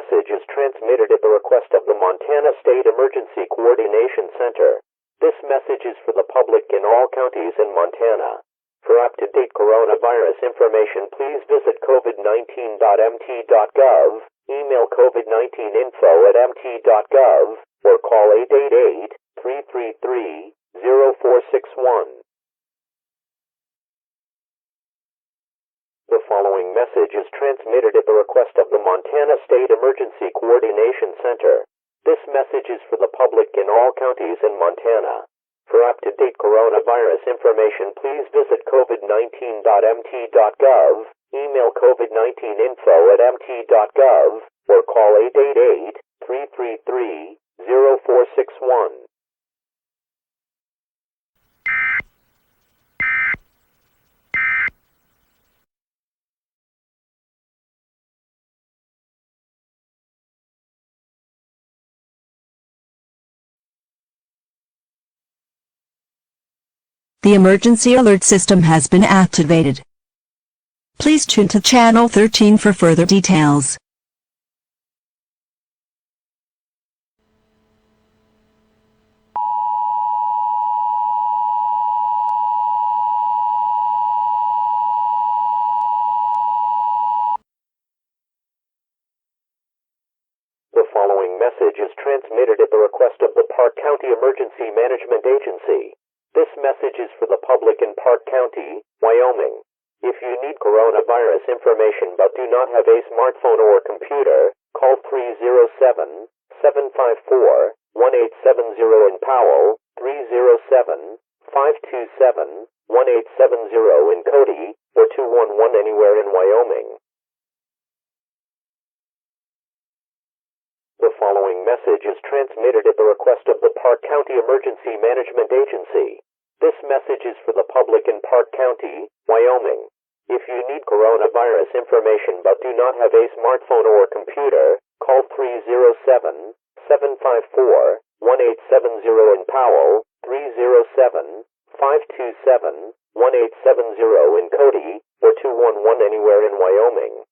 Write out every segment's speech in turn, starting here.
message is transmitted at the request of the Montana State Emergency Coordination Center. This message is for the public in all counties in Montana. For up-to-date coronavirus information, please visit covid19.mt.gov, email covid19info@mt.gov, or call 888-333-0461. The following message is transmitted at the request of the Montana State Emergency Coordination Center. This message is for the public in all counties in Montana. For up-to-date coronavirus information, please visit covid19.mt.gov, email covid19info@mt.gov, or call 888-333-0461. The emergency alert system has been activated. Please tune to Channel 13 for further details. The following message is transmitted at the request of the Park County Emergency Management Agency. This message is for the public in Park County, Wyoming. If you need coronavirus information but do not have a smartphone or computer, call 307-754-1870 in Powell, 307-527-1870 in Cody, or 211 anywhere in Wyoming. The following message is transmitted at the request of the Park County Emergency Management Agency. This message is for the public in Park County, Wyoming. If you need coronavirus information but do not have a smartphone or computer, call 307-754-1870 in Powell, 307-527-1870 in Cody, or 211 anywhere in Wyoming.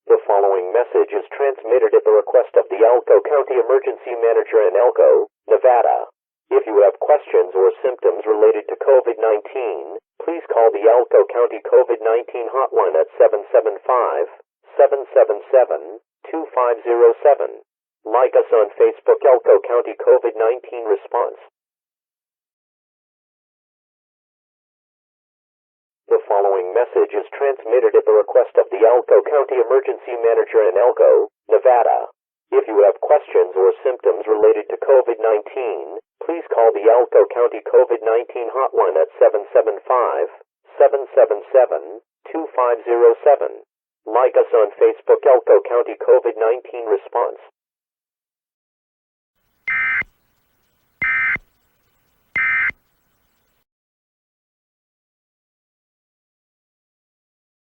The following message is transmitted at the request of the Elko County Emergency Manager in Elko, Nevada. If you have questions or symptoms related to COVID-19, please call the Elko County COVID-19 hotline at 775-777-2507. Like us on Facebook, Elko County COVID-19 Response. The following message is transmitted at the request of the Elko County Emergency Manager in Elko, Nevada. If you have questions or symptoms related to COVID-19, please call the Elko County COVID-19 hotline at 775-777-2507. Like us on Facebook, Elko County COVID-19 Response.